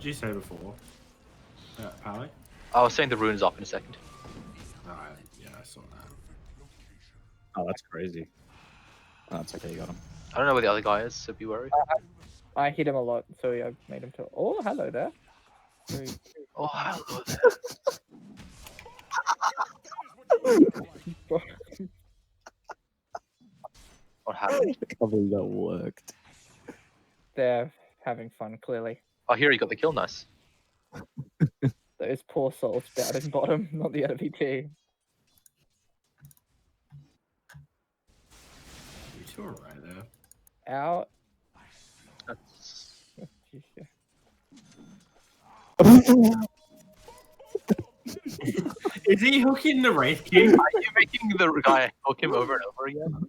did you say before? Pally? I was saying the rune's up in a second. Alright, yeah, I saw that. Oh, that's crazy. Oh, that's okay, you got him. I don't know where the other guy is, so be worried. I hit him a lot, so I made him to. Oh, hello there. Oh, hello there. What happened? I can't believe that worked. They're having fun, clearly. Oh, here he got the kill, nice. Those poor souls down in bottom, not the enemy team. You two are right there. Out. That's... Is he hooking the Wraith King? Are you making the guy hook him over and over again?